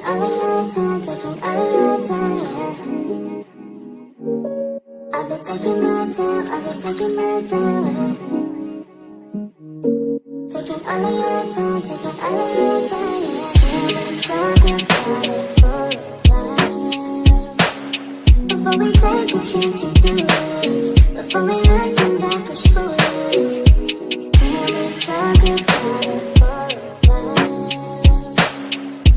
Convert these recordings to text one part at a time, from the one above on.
all of your time, taking all of your time, yeah. I've been taking my time, I've been taking my time, yeah. Taking all of your time, taking all of your time, yeah. Can we talk about it for a while? Before we take a chance and do this, before we looking back as foolish. Can we talk about it for a while?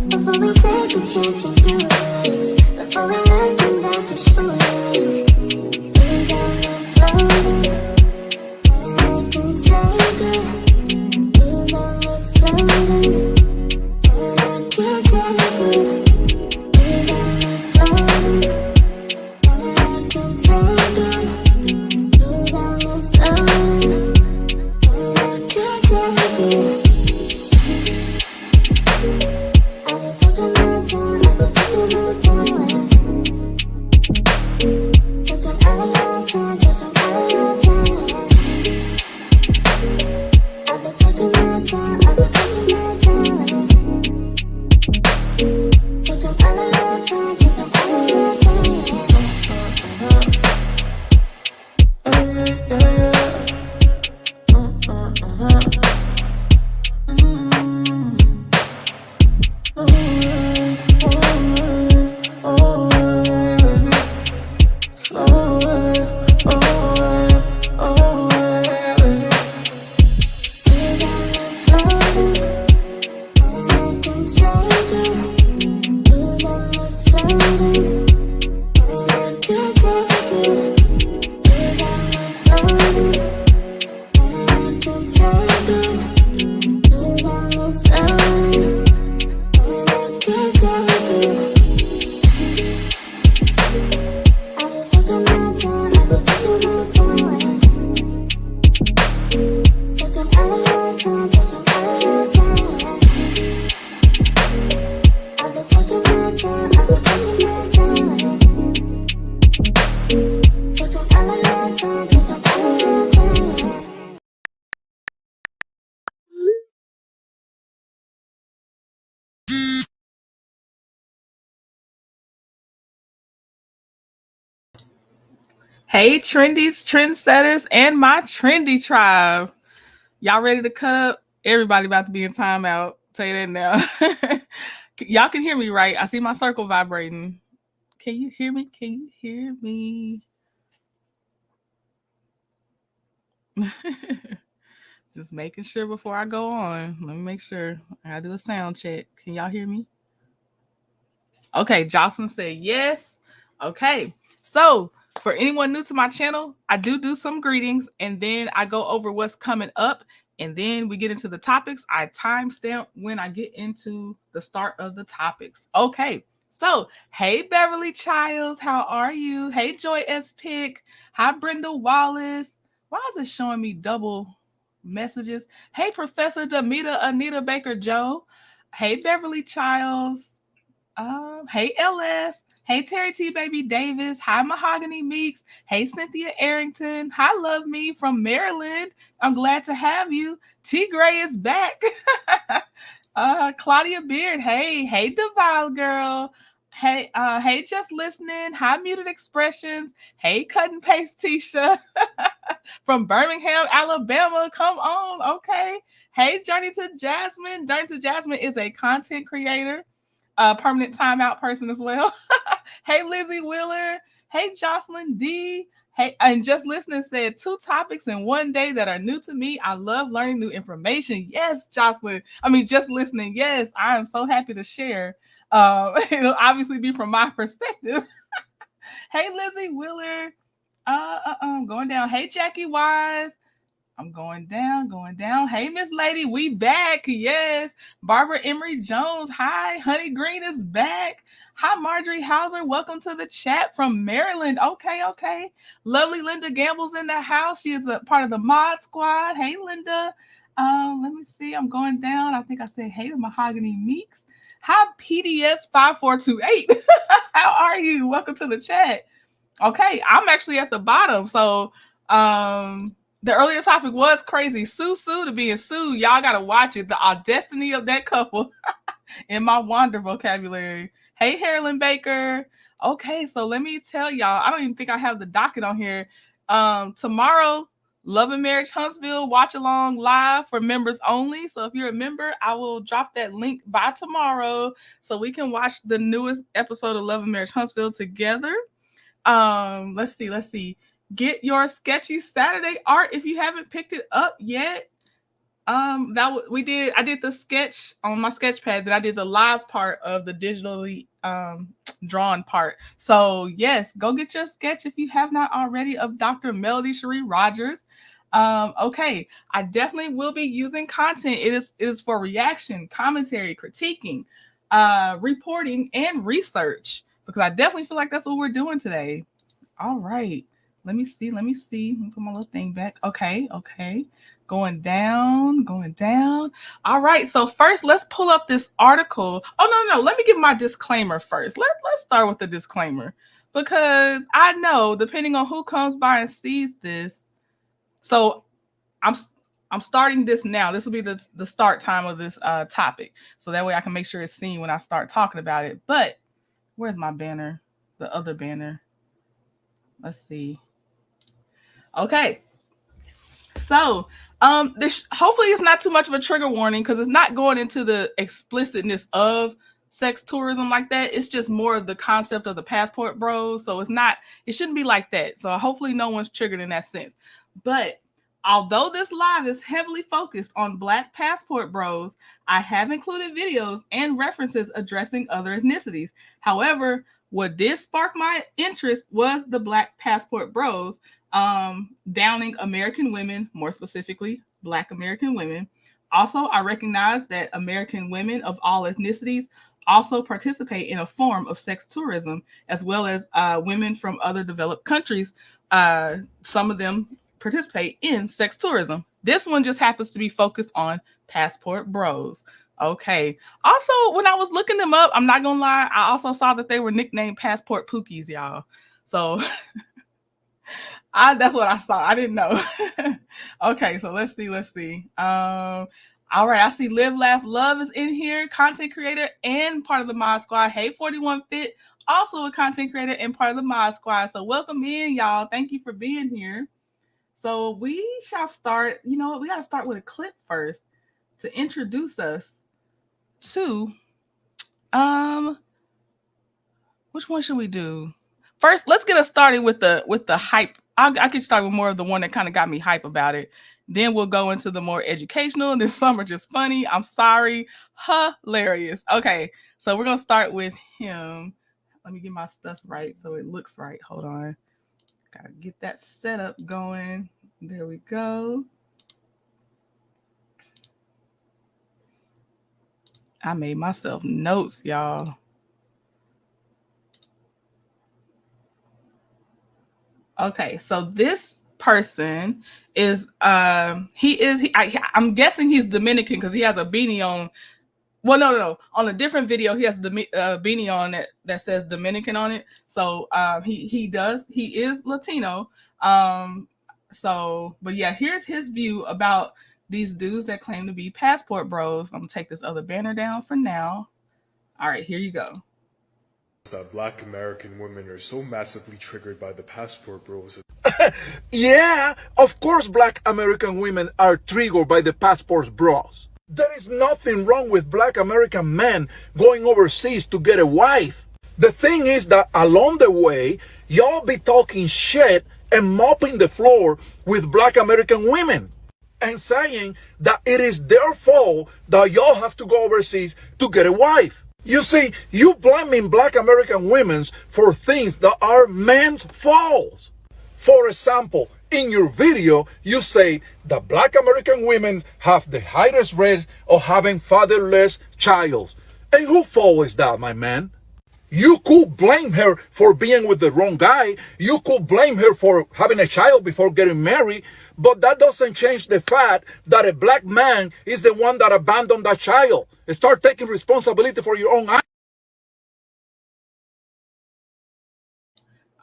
Before we take a chance and do this, before we looking back as foolish. You got me floating, and I can take it. You got me floating, and I can't take it. You got me floating, and I can take it. You got me floating, and I can't take it. I've been taking my time, I've been taking my time, yeah. Taking all of your time, taking all of your time, yeah. I've been taking my time, I've been taking my time, yeah. Taking all of your time, taking all of your time, You got me floating, and I can take it. You got me floating, and I can't take it. You got me floating, and I can take it. You got me floating, and I can't take it. I've been taking my time, I've been taking my time, yeah. Taking all of your time, taking all of your time, yeah. I've been taking my time, I've been taking my time, yeah. Taking all of your time, taking all of your time, yeah. Hey, trendies, trendsetters, and my trendy tribe. Y'all ready to cut up? Everybody about to be in timeout. Tell you that now. Y'all can hear me, right? I see my circle vibrating. Can you hear me? Can you hear me? Just making sure before I go on. Let me make sure. I gotta do a sound check. Can y'all hear me? Okay, Jocelyn said yes. Okay, so for anyone new to my channel, I do some greetings, and then I go over what's coming up, and then we get into the topics. I timestamp when I get into the start of the topics. Okay, so hey Beverly Childs, how are you? Hey Joy S. Pick. Hi Brenda Wallace. Why is it showing me double messages? Hey Professor Demita Anita Baker Joe. Hey Beverly Childs. Hey LS. Hey Terry T Baby Davis. Hi Mahogany Meeks. Hey Cynthia Arrington. Hi Love Me from Maryland. I'm glad to have you. T Gray is back. Claudia Beard. Hey Devile Girl. Hey, just listening. Hi Muted Expressions. Hey Cut and Paste Tisha from Birmingham, Alabama. Come on, okay. Hey Journey to Jasmine. Journey to Jasmine is a content creator. Permanent timeout person as well. Hey, Lizzie Wheeler. Hey, Jocelyn D. Hey, and just listening said 2 topics in one day that are new to me. I love learning new information. Yes, Jocelyn. I mean, just listening. Yes, I am so happy to share. It'll obviously be from my perspective. Hey, Lizzie Wheeler. Going down. Hey, Jackie Wise. I'm going down. Hey, Miss Lady, we back. Yes. Barbara Emery Jones. Hi. Honey Green is back. Hi, Marjorie Hauser. Welcome to the chat from Maryland. Okay. Lovely Linda Gamble's in the house. She is a part of the mod squad. Hey, Linda. Let me see. I'm going down. I think I said hey to Mahogany Meeks. Hi, PDS5428. How are you? Welcome to the chat. Okay, I'm actually at the bottom. So, the earlier topic was crazy. Sue to being Sue. Y'all gotta watch it. The audacity of that couple. in my wander vocabulary. Hey, Harlan Baker. Okay, so let me tell y'all, I don't even think I have the docket on here. Tomorrow, Love and Marriage Huntsville watch along live for members only. So if you're a member, I will drop that link by tomorrow so we can watch the newest episode of Love and Marriage Huntsville together. Let's see. Get your sketchy Saturday art if you haven't picked it up yet. I did the sketch on my sketch pad, then I did the live part of the digitally drawn part. So yes, go get your sketch if you have not already of Dr. Melody Cherie Rogers. Okay, I definitely will be using content. It is for reaction, commentary, critiquing, reporting, and research, because I definitely feel like that's what we're doing today. All right. Let me see. Let me put my little thing back. Okay. Going down. All right. So first, let's pull up this article. Oh, no. Let me give my disclaimer first. Let's start with the disclaimer, because I know, depending on who comes by and sees this. So I'm starting this now. This will be the start time of this topic. So that way I can make sure it's seen when I start talking about it. But where's my banner? The other banner. Let's see. Okay. So, this hopefully it's not too much of a trigger warning, because it's not going into the explicitness of sex tourism like that. It's just more of the concept of the passport bros. So it shouldn't be like that. So hopefully no one's triggered in that sense. But although this live is heavily focused on Black passport bros, I have included videos and references addressing other ethnicities. However, what did spark my interest was the Black passport bros downing American women, more specifically Black American women. Also, I recognize that American women of all ethnicities also participate in a form of sex tourism, as well as women from other developed countries. Some of them participate in sex tourism. This one just happens to be focused on passport bros. Okay. Also, when I was looking them up, I'm not gonna lie, I also saw that they were nicknamed passport pookies, y'all. So that's what I saw. I didn't know. Okay, so let's see. All right, I see Live, Laugh, Love is in here, content creator and part of the Mod Squad. Hey, 41 Fit, also a content creator and part of the Mod Squad. So welcome in, y'all. Thank you for being here. So we shall start. You know what? We got to start with a clip first to introduce us to which one should we do? First, let's get us started with the hype. I could start with more of the one that kind of got me hype about it. Then we'll go into the more educational. And then some are just funny. I'm sorry. Hilarious. Okay, so we're going to start with him. Let me get my stuff right so it looks right. Hold on. Got to get that setup going. There we go. I made myself notes, y'all. Okay, so this person is I'm guessing he's Dominican because he has a beanie on. Well, no. On a different video, he has the beanie on that says Dominican on it. So he is Latino. But yeah, here's his view about these dudes that claim to be passport bros. I'm gonna take this other banner down for now. All right, here you go. That Black American women are so massively triggered by the passport bros. Yeah, of course Black American women are triggered by the passport bros. There is nothing wrong with Black American men going overseas to get a wife. The thing is that along the way, y'all be talking shit and mopping the floor with Black American women and saying that it is their fault that y'all have to go overseas to get a wife. You see, you blaming Black American women for things that are men's faults. For example, in your video, you say that Black American women have the highest risk of having fatherless child. And whose fault is that, my man? You could blame her for being with the wrong guy. You could blame her for having a child before getting married. But that doesn't change the fact that a Black man is the one that abandoned that child. Start taking responsibility for your own actions.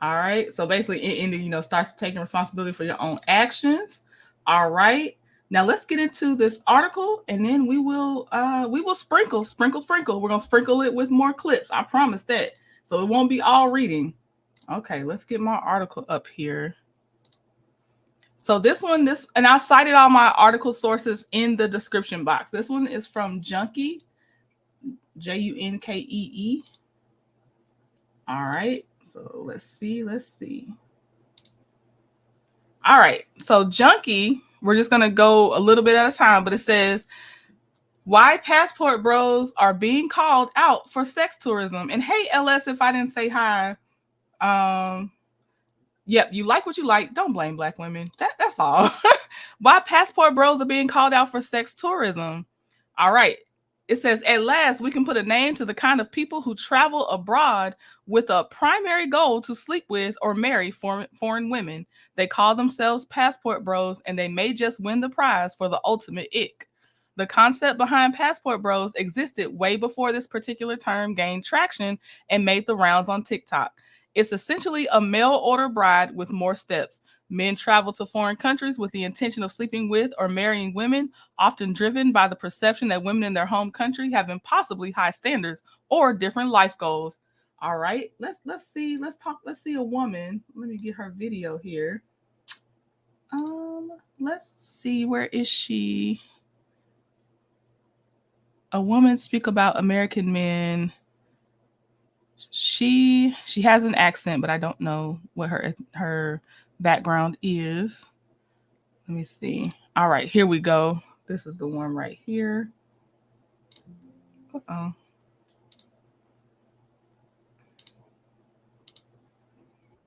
All right. So basically it ended, starts taking responsibility for your own actions. All right. Now let's get into this article, and then we will sprinkle. We're gonna sprinkle it with more clips. I promise that. So it won't be all reading. Okay, let's get my article up here. So this one, and I cited all my article sources in the description box. This one is from Junkie, Junkee. All right, so let's see. All right, so Junkie, we're just gonna go a little bit at a time, but it says, why passport bros are being called out for sex tourism. And hey, LS, if I didn't say hi, yep, you like what you like. Don't blame Black women. That's all. Why passport bros are being called out for sex tourism. All right. It says, at last, we can put a name to the kind of people who travel abroad with a primary goal to sleep with or marry foreign women. They call themselves passport bros, and they may just win the prize for the ultimate ick. The concept behind passport bros existed way before this particular term gained traction and made the rounds on TikTok. It's essentially a mail order bride with more steps. Men travel to foreign countries with the intention of sleeping with or marrying women, often driven by the perception that women in their home country have impossibly high standards or different life goals. All right, let's see a woman. Let me get her video here. Let's see, where is she? A woman speak about American men. She has an accent, but I don't know what her background is. Let me see. All right, here we go. This is the one right here. Uh-oh.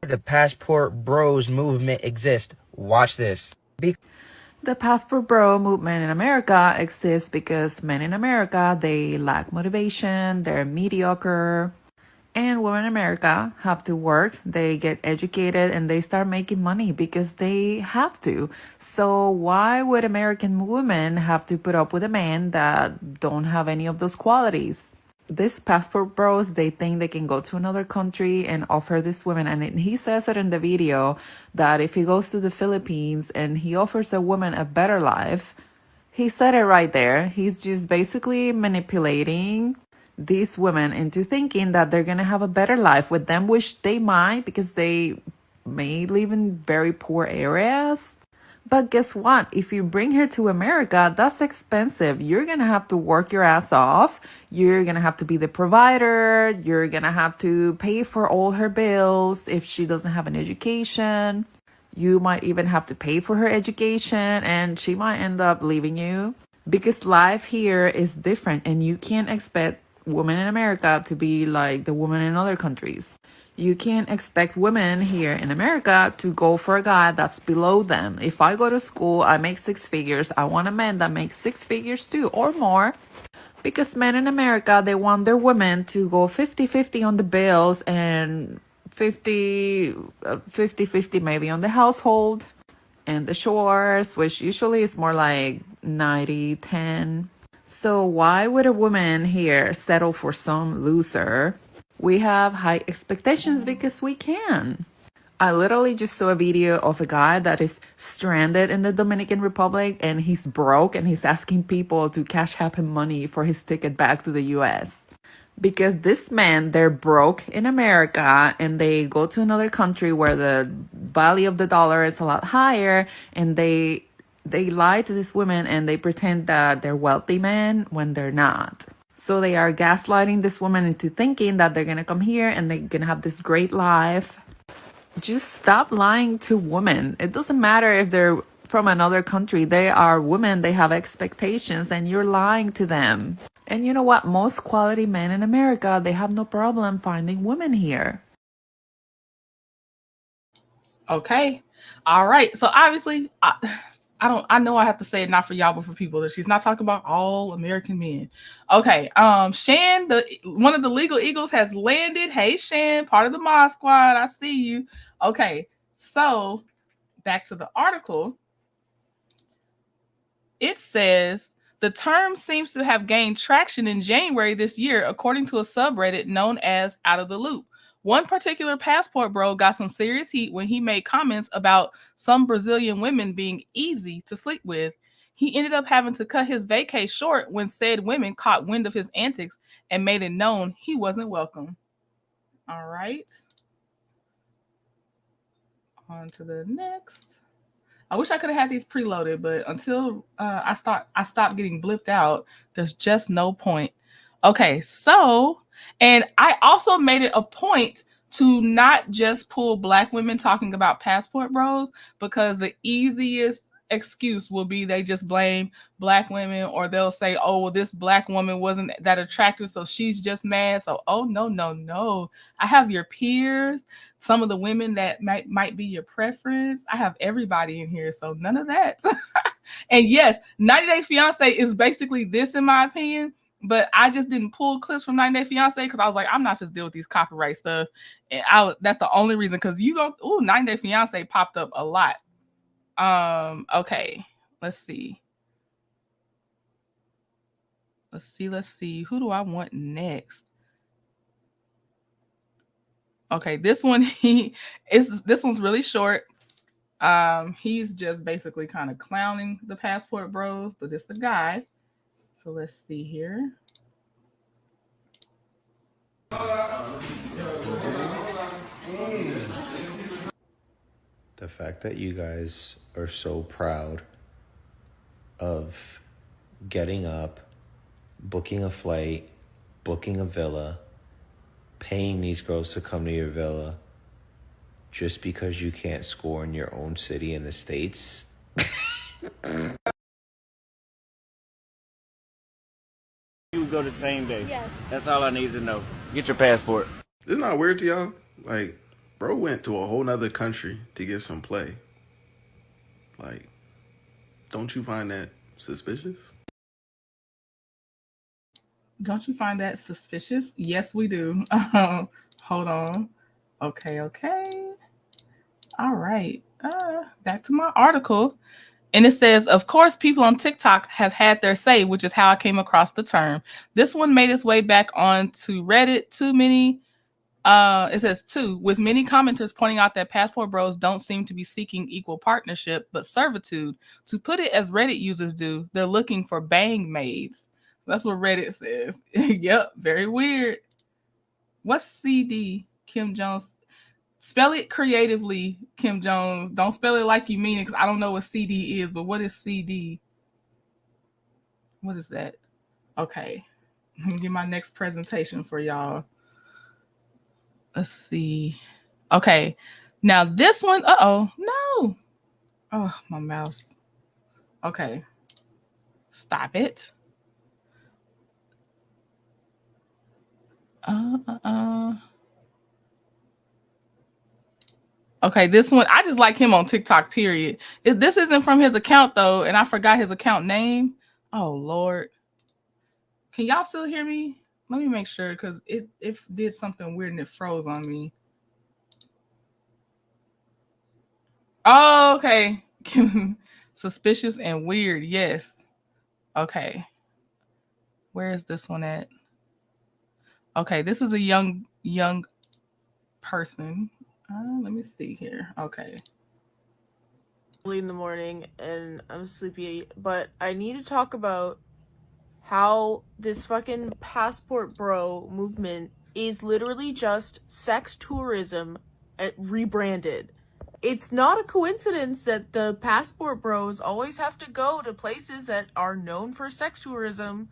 The passport bros movement exists. Watch this. The passport bro movement in America exists because men in America, they lack motivation, they're mediocre. And women in America have to work, they get educated, and they start making money because they have to. So why would American women have to put up with a man that don't have any of those qualities? These passport bros, they think they can go to another country and offer this woman, and he says it in the video, that if he goes to the Philippines and he offers a woman a better life, he said it right there. He's just basically manipulating these women into thinking that they're going to have a better life with them, which they might, because they may live in very poor areas. But guess what? If you bring her to America, that's expensive. You're going to have to work your ass off. You're going to have to be the provider. You're going to have to pay for all her bills. If she doesn't have an education, you might even have to pay for her education, and she might end up leaving you, because life here is different, and you can't expect women in America to be like the women in other countries. You can't expect women here in America to go for a guy that's below them. If I go to school, I make 6 figures. I want a man that makes 6 figures too, or more. Because men in America, they want their women to go 50-50 on the bills and 50-50 maybe on the household and the chores, which usually is more like 90-10. So why would a woman here settle for some loser? We have high expectations because we can. I literally just saw a video of a guy that is stranded in the Dominican Republic, and he's broke, and he's asking people to CashApp him money for his ticket back to the US. Because this man, they're broke in America, and they go to another country where the value of the dollar is a lot higher, and they lie to these women, and they pretend that they're wealthy men when they're not. So they are gaslighting this woman into thinking that they're going to come here and they're going to have this great life. Just stop lying to women. It doesn't matter if they're from another country. They are women. They have expectations, and you're lying to them. And you know what? Most quality men in America, they have no problem finding women here. Okay. All right. So obviously, I know I have to say it not for y'all, but for people, that she's not talking about all American men. Okay. Shan, one of the legal eagles, has landed. Hey, Shan, part of the Mod Squad. I see you. Okay. So back to the article. It says the term seems to have gained traction in January this year, according to a subreddit known as Out of the Loop. One particular passport bro got some serious heat when he made comments about some Brazilian women being easy to sleep with. He ended up having to cut his vacay short when said women caught wind of his antics and made it known he wasn't welcome. All right. On to the next. I wish I could have had these preloaded, but until I stopped getting blipped out, there's just no point. Okay, so, and I also made it a point to not just pull Black women talking about passport bros, because the easiest excuse will be they just blame Black women, or they'll say, oh, well, this Black woman wasn't that attractive, so she's just mad. So, oh, no. I have your peers, some of the women that might be your preference. I have everybody in here, so none of that. And yes, 90 Day Fiance is basically this, in my opinion. But I just didn't pull clips from 90 Day Fiance because I was like, I'm not just deal with these copyright stuff. And that's the only reason, because you don't. 90 Day Fiance popped up a lot. Okay, let's see. Let's see. Who do I want next? Okay, this one this one's really short. He's just basically kind of clowning the passport bros, but it's a guy. So let's see here. The fact that you guys are so proud of getting up, booking a flight, booking a villa, paying these girls to come to your villa just because you can't score in your own city in the States. You go the same day. Yes. That's all I need to know. Get your passport. It's not weird to y'all. Like, bro went to a whole nother country to get some play. Like, don't you find that suspicious? Don't you find that suspicious? Yes, we do. Hold on. Okay. All right. Back to my article. And it says, of course, people on TikTok have had their say, which is how I came across the term. This one made its way back onto Reddit. It says, with many commenters pointing out that passport bros don't seem to be seeking equal partnership, but servitude. To put it as Reddit users do, they're looking for bang maids. That's what Reddit says. Yep, very weird. What's CD, Kim Jones? Spell it creatively, Kim Jones. Don't spell it like you mean it, because I don't know what CD is, but what is CD? What is that? Okay. Let me get my next presentation for y'all. Let's see. Okay. Now this one, no. Oh, my mouse. Okay. Stop it. Okay, this one, I just like him on TikTok, period. This isn't from his account, though, and I forgot his account name. Oh, Lord. Can y'all still hear me? Let me make sure, because it did something weird and it froze on me. Oh, okay. Suspicious and weird, yes. Okay. Where is this one at? Okay, this is a young person. Let me see here. Okay. In the morning and I'm sleepy, but I need to talk about how this fucking passport bro movement is literally just sex tourism rebranded. It's not a coincidence that the passport bros always have to go to places that are known for sex tourism,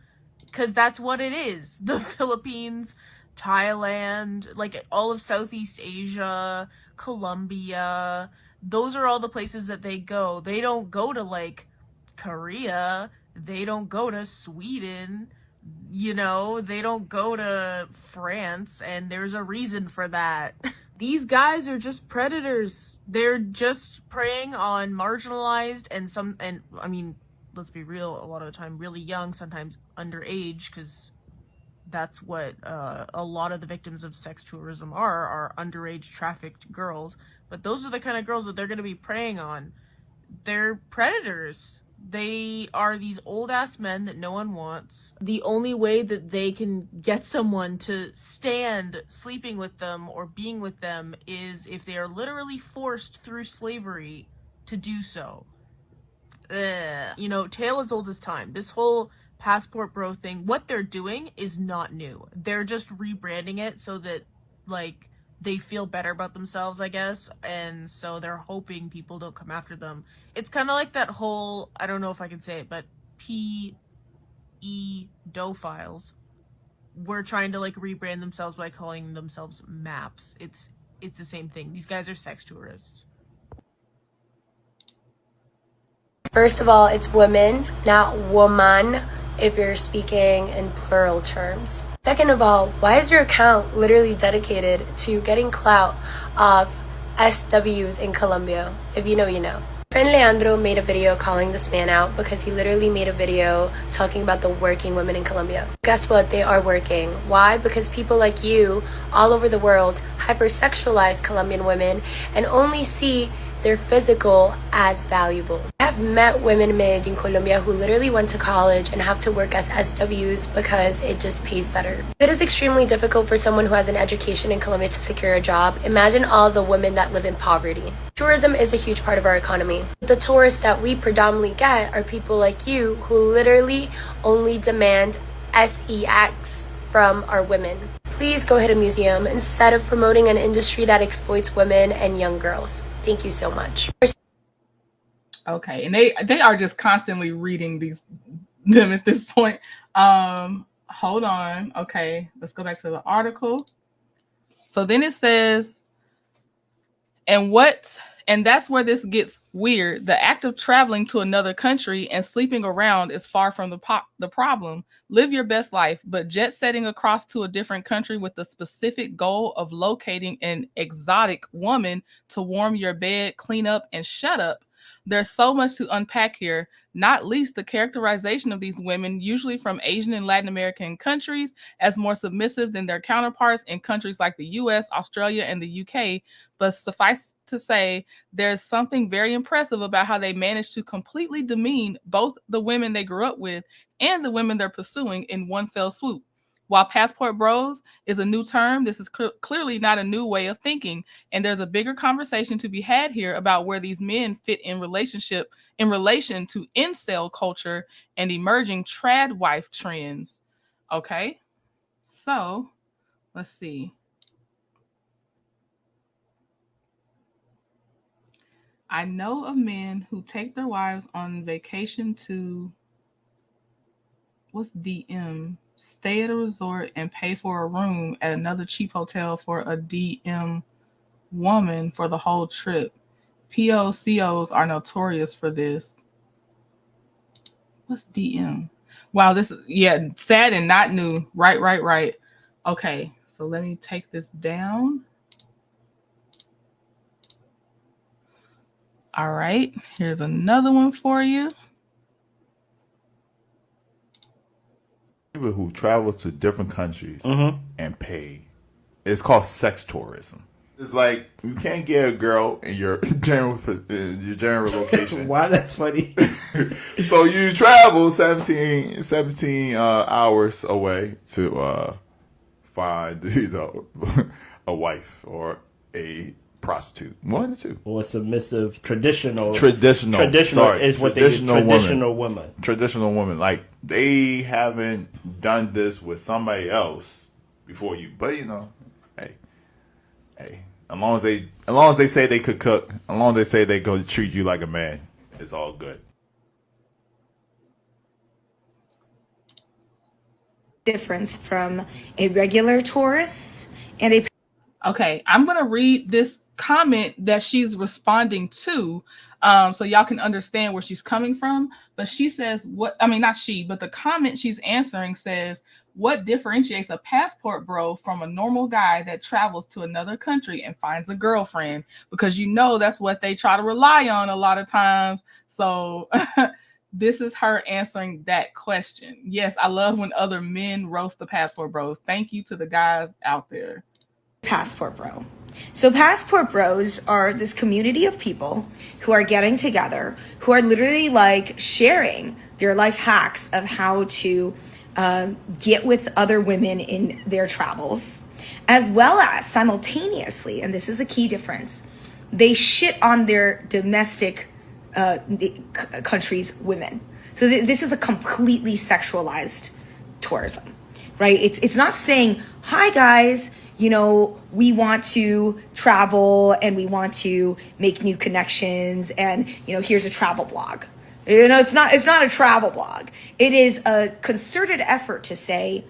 because that's what it is. The Philippines, Thailand, like all of Southeast Asia, Colombia, those are all the places that they go. They don't go to like Korea, they don't go to Sweden, you know, they don't go to France, and there's a reason for that. These guys are just predators. They're just preying on marginalized and I mean, let's be real, a lot of the time really young, sometimes underage, because that's what a lot of the victims of sex tourism are underage trafficked girls. But those are the kind of girls that they're going to be preying on. They're predators. They are these old ass men that no one wants. The only way that they can get someone to stand sleeping with them or being with them is if they are literally forced through slavery to do so. you know, tale as old as time. This whole passport bro thing, what they're doing is not new. They're just rebranding it so that, like, they feel better about themselves, I guess, and so they're hoping people don't come after them. It's kind of like that whole, I don't know if I can say it, but pedophiles were trying to, like, rebrand themselves by calling themselves maps. It's the same thing. These guys are sex tourists. First of all, it's women, not woman, if you're speaking in plural terms. Second of all, why is your account literally dedicated to getting clout of SWs in Colombia? If you know, you know. Friend Leandro made a video calling this man out because he literally made a video talking about the working women in Colombia. Guess what? They are working. Why? Because people like you all over the world hypersexualize Colombian women and only see their physical as valuable. I have met women in Medellin, Colombia who literally went to college and have to work as SWs because it just pays better. It is extremely difficult for someone who has an education in Colombia to secure a job. Imagine all the women that live in poverty. Tourism is a huge part of our economy. The tourists that we predominantly get are people like you who literally only demand sex from our women. Please go hit a museum instead of promoting an industry that exploits women and young girls. Thank you so much. Okay, and they are just constantly reading them at this point. Hold on. Okay, let's go back to the article. So then it says, and that's where this gets weird. The act of traveling to another country and sleeping around is far from the problem. Live your best life, but jet setting across to a different country with the specific goal of locating an exotic woman to warm your bed, clean up, and shut up. There's so much to unpack here, not least the characterization of these women, usually from Asian and Latin American countries, as more submissive than their counterparts in countries like the US, Australia, and the UK. But suffice to say, there's something very impressive about how they managed to completely demean both the women they grew up with and the women they're pursuing in one fell swoop. While passport bros is a new term, this is clearly not a new way of thinking. And there's a bigger conversation to be had here about where these men fit in relation to incel culture and emerging trad wife trends. Okay, so let's see. I know of men who take their wives on vacation to, what's DM? Stay at a resort and pay for a room at another cheap hotel for a DM woman for the whole trip. POCOs are notorious for this. What's DM? Wow, this is, yeah, sad and not new. Right. Okay, so let me take this down. All right, here's another one for you. People who travel to different countries and pay. It's called sex tourism. It's like you can't get a girl in your general location. Wow, that's funny. So you travel 17 hours away to find a wife or a prostitute. One or two. Or submissive, traditional is what they do. Traditional woman. Traditional woman. Like, they haven't done this with somebody else before you. But, hey. As long as they say they could cook, as long as they say they go treat you like a man, it's all good. Difference from a regular tourist and a... Okay, I'm going to read this comment that she's responding to, so y'all can understand where she's coming from. But she says, not she, but the comment she's answering says, what differentiates a passport bro from a normal guy that travels to another country and finds a girlfriend? Because that's what they try to rely on a lot of times. So this is her answering that question. Yes, I love when other men roast the passport bros. Thank you to the guys out there. Passport bro. So passport bros are this community of people who are getting together, who are literally like sharing their life hacks of how to get with other women in their travels, as well as simultaneously, and this is a key difference, they shit on their domestic countries' women. So this is a completely sexualized tourism, right? It's not saying, hi guys, you know, we want to travel and we want to make new connections and, you know, here's a travel blog. You know, it's not a travel blog. It is a concerted effort to say,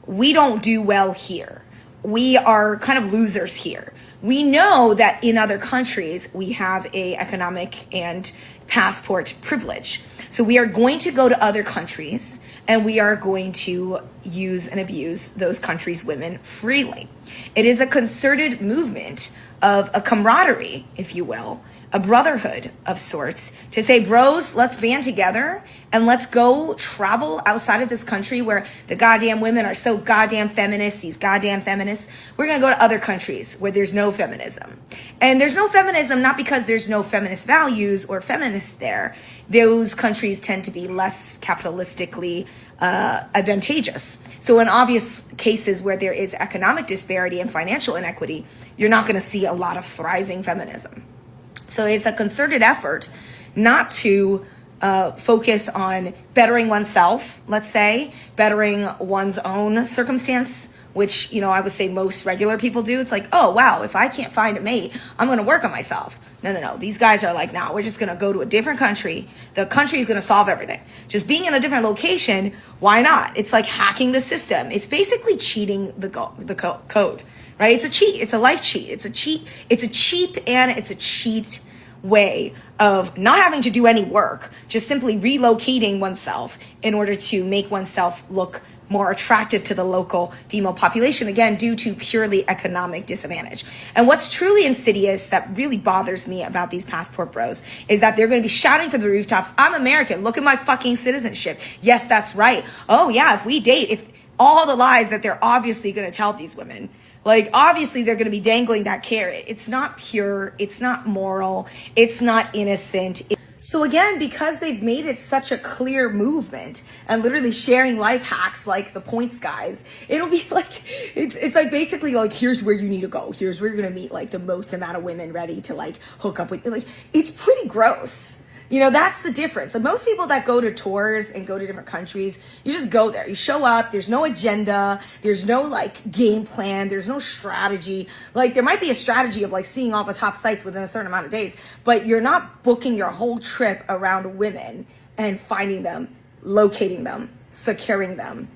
we don't do well here. We are kind of losers here. We know that in other countries, we have a economic and passport privilege. So we are going to go to other countries and we are going to use and abuse those countries' women freely. It is a concerted movement of a camaraderie, if you will, a brotherhood of sorts, to say, bros, let's band together and let's go travel outside of this country where the goddamn women are so goddamn feminist, these goddamn feminists. We're going to go to other countries where there's no feminism. And there's no feminism not because there's no feminist values or feminists there. Those countries tend to be less capitalistically advantageous. So in obvious cases where there is economic disparity and financial inequity, you're not going to see a lot of thriving feminism. So it's a concerted effort not to focus on bettering oneself, let's say, bettering one's own circumstance, which, you know, I would say most regular people do. It's like, oh, wow, if I can't find a mate, I'm going to work on myself. No. These guys are like, no, we're just going to go to a different country. The country is going to solve everything. Just being in a different location, why not? It's like hacking the system. It's basically cheating the code, right? It's a cheat. It's a life cheat. It's a cheat. It's a cheap and it's a cheat way of not having to do any work, just simply relocating oneself in order to make oneself look more attractive to the local female population, again, due to purely economic disadvantage. And what's truly insidious that really bothers me about these passport bros is that they're going to be shouting from the rooftops, I'm American, look at my fucking citizenship. Yes, that's right. Oh yeah, if we date, if all the lies that they're obviously going to tell these women, like, obviously they're going to be dangling that carrot. It's not pure. It's not moral. It's not innocent. So again, because they've made it such a clear movement and literally sharing life hacks like the points guys, it'll be like, it's like basically like, here's where you need to go. Here's where you're going to meet like the most amount of women ready to like hook up with, like, it's pretty gross. You know, that's the difference. Like most people that go to tours and go to different countries, you just go there. You show up. There's no agenda. There's no like game plan. There's no strategy. Like there might be a strategy of like seeing all the top sites within a certain amount of days, but you're not booking your whole trip around women and finding them, locating them, securing them,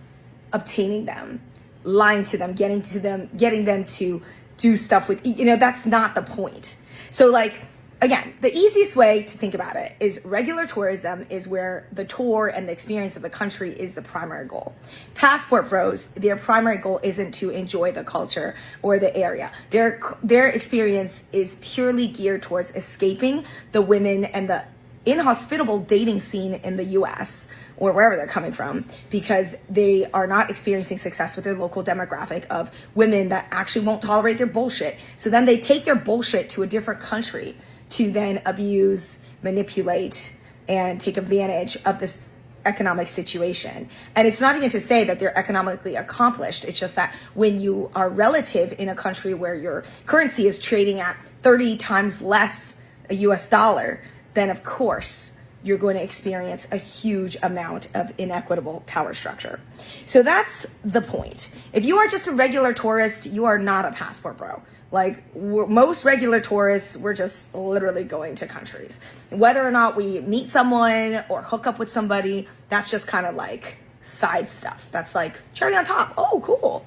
obtaining them, lying to them, getting them to do stuff with, you know, that's not the point. So like, again, the easiest way to think about it is regular tourism is where the tour and the experience of the country is the primary goal. Passport bros, their primary goal isn't to enjoy the culture or the area. Their experience is purely geared towards escaping the women and the inhospitable dating scene in the US or wherever they're coming from, because they are not experiencing success with their local demographic of women that actually won't tolerate their bullshit. So then they take their bullshit to a different country to then abuse, manipulate, and take advantage of this economic situation. And it's not even to say that they're economically accomplished. It's just that when you are relative in a country where your currency is trading at 30 times less a US dollar, then of course you're going to experience a huge amount of inequitable power structure. So that's the point. If you are just a regular tourist, you are not a passport bro. Like most regular tourists, we're just literally going to countries. Whether or not we meet someone or hook up with somebody, that's just kind of like side stuff. That's like cherry on top. Oh, cool.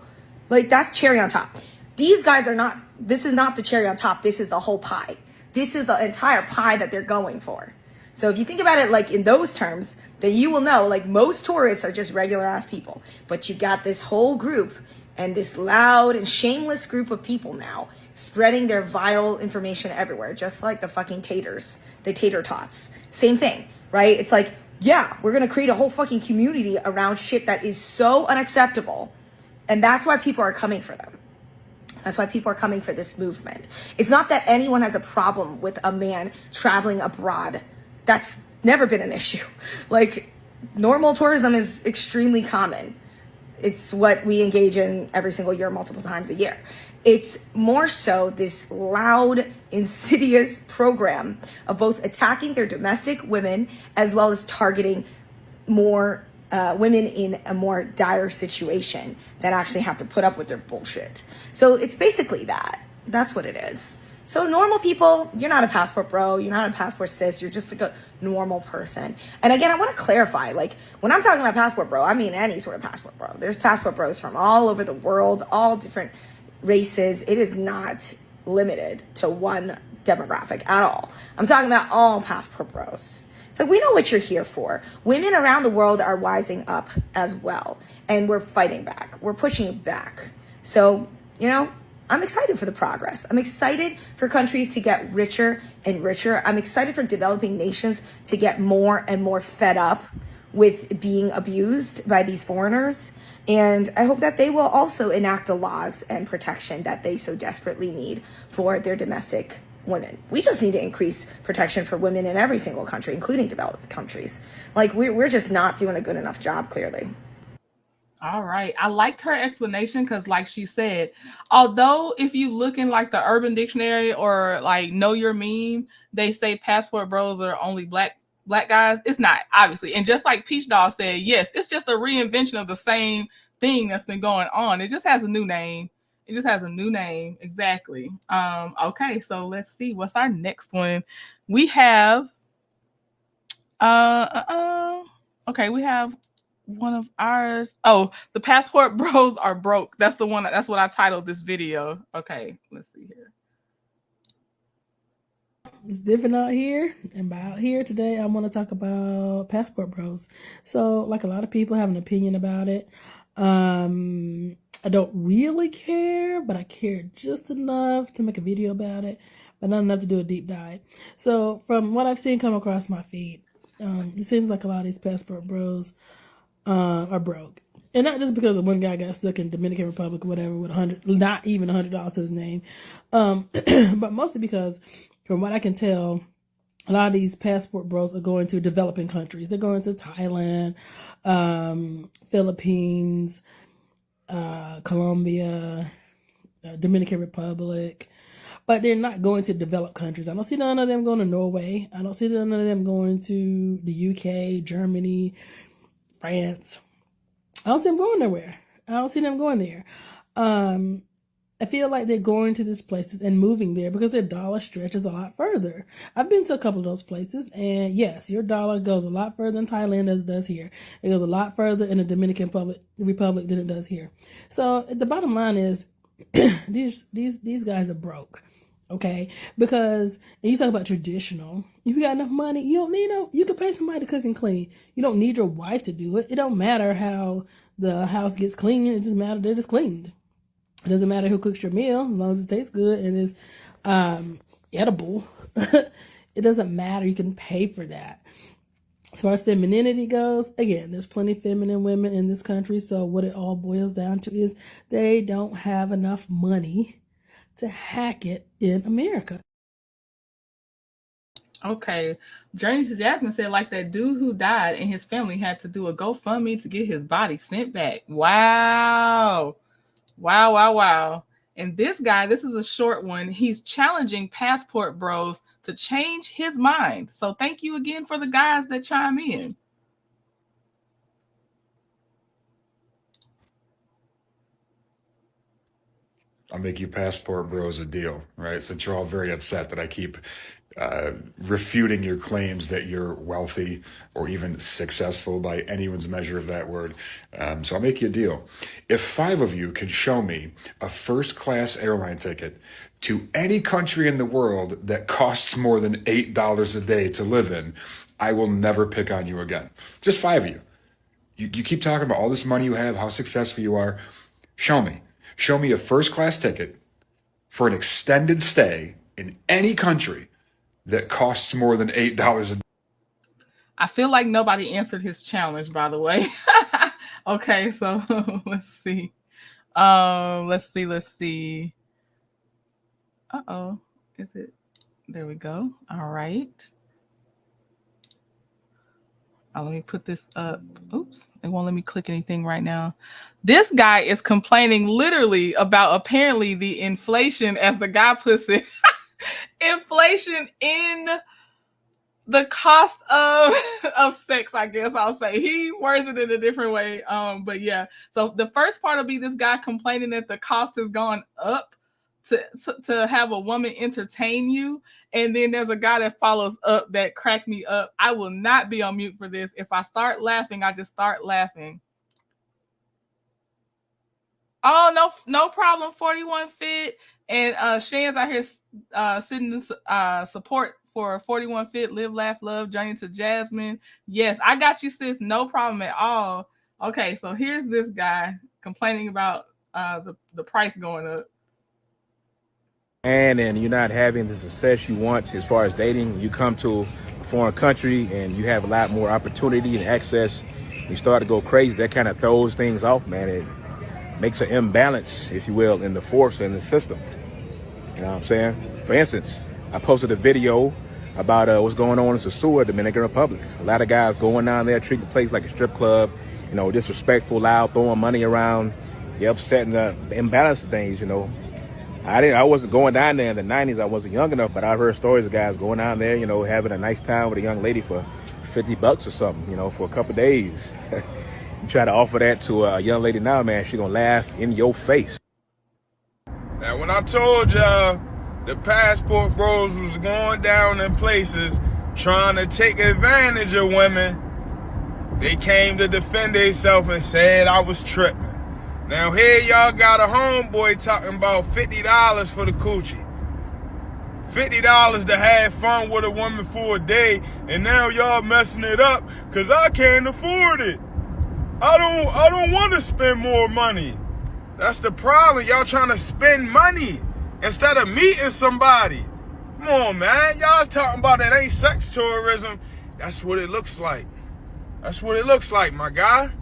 Like that's cherry on top. These guys are not, this is not the cherry on top. This is the whole pie. This is the entire pie that they're going for. So if you think about it like in those terms, then you will know like most tourists are just regular ass people. But you got this whole group and this loud and shameless group of people now spreading their vile information everywhere, just like the fucking taters, the tater tots. Same thing, right? It's like, yeah, we're going to create a whole fucking community around shit that is so unacceptable. And that's why people are coming for them. That's why people are coming for this movement. It's not that anyone has a problem with a man traveling abroad. That's never been an issue. Like normal tourism is extremely common. It's what we engage in every single year, multiple times a year. It's more so this loud, insidious program of both attacking their domestic women as well as targeting more women in a more dire situation that actually have to put up with their bullshit. So it's basically that. That's what it is. So normal people, you're not a passport bro, you're not a passport sis, you're just like a normal person. And again, I want to clarify, like when I'm talking about passport bro, I mean any sort of passport bro. There's passport bros from all over the world, all different races. It is not limited to one demographic at all. I'm talking about all passport bros. So we know what you're here for. Women around the world are wising up as well. And we're fighting back. We're pushing back. So, you know, I'm excited for the progress. I'm excited for countries to get richer and richer. I'm excited for developing nations to get more and more fed up with being abused by these foreigners. And I hope that they will also enact the laws and protection that they so desperately need for their domestic women. We just need to increase protection for women in every single country, including developed countries. Like we're just not doing a good enough job, clearly. All right. I liked her explanation because, like she said, although if you look in like the Urban Dictionary or like Know Your Meme, they say passport bros are only black guys. It's not, obviously. And just like Peach Doll said, yes, it's just a reinvention of the same thing that's been going on. It just has a new name. It just has a new name. Exactly. Okay, so let's see. What's our next one? We have okay, we have one of ours. Oh, the passport bros are broke. That's the one. That's what I titled this video. Okay, let's see here. It's different out here, and by out here today, I want to talk about passport bros. So, like a lot of people have an opinion about it. I don't really care, but I care just enough to make a video about it, but not enough to do a deep dive. So, from what I've seen come across my feed, it seems like a lot of these passport bros are broke. And not just because of one guy got stuck in Dominican Republic or whatever with not even $100 to his name, but mostly because, from what I can tell, a lot of these passport bros are going to developing countries. They're going to Thailand, Philippines, Colombia, Dominican Republic, but they're not going to developed countries. I don't see none of them going to Norway. I don't see none of them going to the UK, Germany, France. I don't see them going nowhere. I don't see them going there. I feel like they're going to these places and moving there because their dollar stretches a lot further. I've been to a couple of those places, and yes, your dollar goes a lot further in Thailand as it does here. It goes a lot further in the Dominican Republic than it does here. So the bottom line is, these guys are broke. Okay, because and you talk about traditional. If you got enough money, you don't need you can pay somebody to cook and clean. You don't need your wife to do it. It don't matter how the house gets clean. It just matters that it's cleaned. It doesn't matter who cooks your meal as long as it tastes good and is edible. It doesn't matter. You can pay for that. As far as femininity goes, again, there's plenty of feminine women in this country. So what it all boils down to is they don't have enough money to hack it in America. Okay. Journey to Jasmine said, like that dude who died and his family had to do a GoFundMe to get his body sent back. Wow. Wow, wow, wow. And this guy, this is a short one. He's challenging passport bros to change his mind. So thank you again for the guys that chime in. I'll make you passport bros a deal, right? Since you're all very upset that I keep refuting your claims that you're wealthy or even successful by anyone's measure of that word. So I'll make you a deal. If 5 of you can show me a first-class airline ticket to any country in the world that costs more than $8 a day to live in, I will never pick on you again. Just 5 of you. You keep talking about all this money you have, how successful you are. Show me. Show me a first-class ticket for an extended stay in any country that costs more than $8 a day. I feel like nobody answered his challenge, by the way. Okay, so let's see. Let's see. Uh-oh. Is it? There we go. All right. let me put this up. Oops, it won't let me click anything right now. This guy is complaining literally about apparently the inflation, as the guy puts it, inflation in the cost of sex, I guess I'll say. He words it in a different way. But yeah. So the first part will be this guy complaining that the cost has gone up to have a woman entertain you. And then there's a guy that follows up that cracked me up. I will not be on mute for this. If I start laughing, I just start laughing. Oh, no problem. 41 Fit and Shan's out here sitting in support for 41 Fit, Live, Laugh, Love, Journey to Jasmine. Yes, I got you, sis. No problem at all. Okay, so here's this guy complaining about the price going up. And you're not having the success you want as far as dating. You come to a foreign country and you have a lot more opportunity and access. You start to go crazy. That kind of throws things off, man. It makes an imbalance, if you will, in the force in the system. You know what I'm saying? For instance, I posted a video about what's going on in Sosua, Dominican Republic. A lot of guys going down there, treating the place like a strip club, you know, disrespectful, loud, throwing money around. You're upsetting the imbalance of things, you know. I wasn't going down there in the 90s. I wasn't young enough, but I've heard stories of guys going down there, you know, having a nice time with a young lady for $50 or something, you know, for a couple of days. You try to offer that to a young lady now, man, she gonna laugh in your face. Now, when I told y'all the passport bros was going down in places trying to take advantage of women, they came to defend themselves and said I was tripping. Now here y'all got a homeboy talking about $50 for the coochie. $50 to have fun with a woman for a day, and now y'all messing it up because I can't afford it. I don't want to spend more money. That's the problem. Y'all trying to spend money instead of meeting somebody. Come on, man. Y'all talking about it ain't sex tourism. That's what it looks like. That's what it looks like, my guy.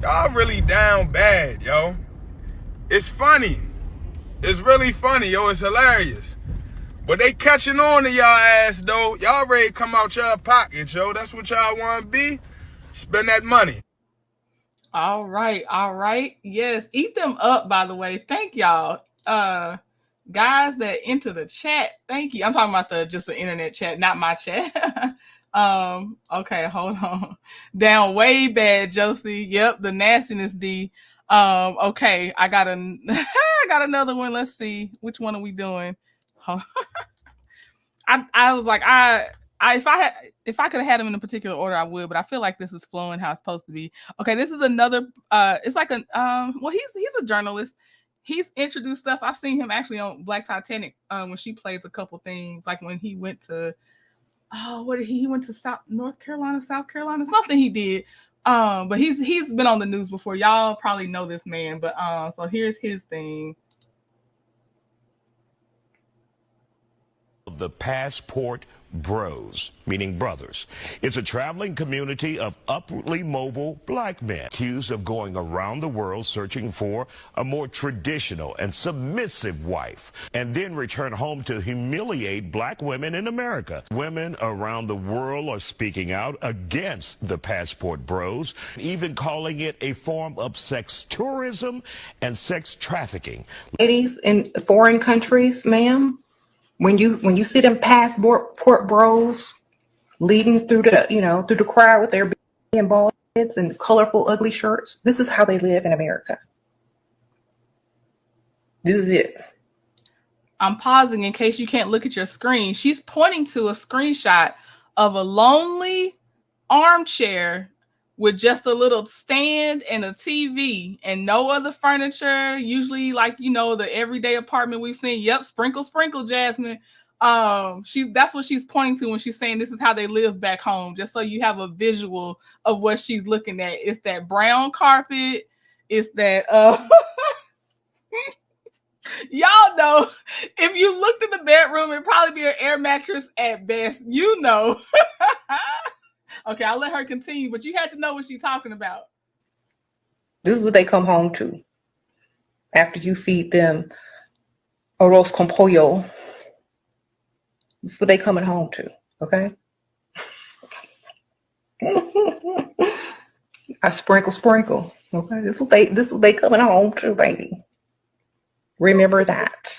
Y'all really down bad, yo. It's funny. It's really funny, yo. It's hilarious. But they catching on to y'all ass, though. Y'all ready to come out y'all pockets, yo. That's what y'all want to be. Spend that money. All right. Yes, eat them up, by the way. Thank y'all. Guys that enter the chat, thank you. I'm talking about just the internet chat, not my chat. Okay, hold on. Down way bad, Josie. Yep, the nastiness D. Okay, I got another one. Let's see. Which one are we doing? I was like, if I could have had them in a particular order, I would, but I feel like this is flowing how it's supposed to be. Okay, this is another it's like well, he's a journalist. He's introduced stuff. I've seen him actually on Black Titanic when she plays a couple things, like when he went to he went to North Carolina, South Carolina, something he did. But he's been on the news before. Y'all probably know this man, but so here's his thing. The Passport Bros, meaning brothers. It's a traveling community of upwardly mobile black men accused of going around the world searching for a more traditional and submissive wife, and then return home to humiliate black women in America. Women around the world are speaking out against the Passport Bros, even calling it a form of sex tourism and sex trafficking. Ladies in foreign countries, ma'am, when you see them passport bros leading through the crowd with their big bald heads and colorful ugly shirts, this is how they live in America. This is it. I'm pausing in case you can't look at your screen. She's pointing to a screenshot of a lonely armchair with just a little stand and a TV and no other furniture. Usually, like, the everyday apartment we've seen. Yep, sprinkle, Jasmine. That's what she's pointing to when she's saying this is how they live back home. Just so you have a visual of what she's looking at. It's that brown carpet. It's that y'all know, if you looked in the bedroom, it'd probably be an air mattress at best. Okay, I'll let her continue, but you had to know what she's talking about. This is what they come home to after you feed them arroz con pollo. This is what they coming home to, okay? I sprinkle. Okay, this will they coming home too, baby. Remember that.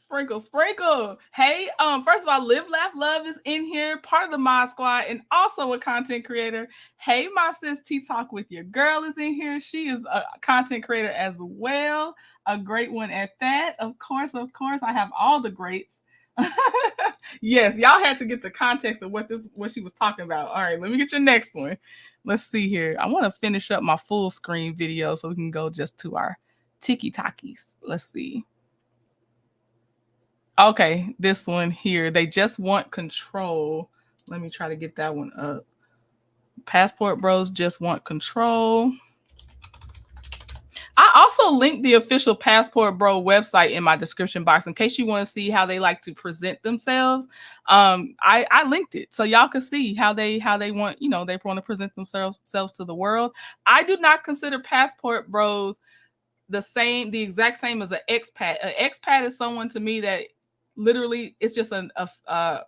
Sprinkle. Hey, first of all, Live, Laugh, Love is in here, part of the Mod Squad, and also a content creator. Hey, my sis, Tea Talk with your girl is in here. She is a content creator as well, a great one at that. Of course, I have all the greats. Yes, y'all had to get the context of what she was talking about. All right, let me get your next one. Let's see here. I want to finish up my full screen video so we can go just to our tiki-talkies. Let's see. Okay, this one here. They just want control. Let me try to get that one up. Passport Bros just want control. I also linked the official Passport Bro website in my description box in case you want to see how they like to present themselves. I linked it so y'all can see how they want, they want to present themselves to the world. I do not consider Passport Bros the exact same as an expat. An expat is someone to me that literally it's just a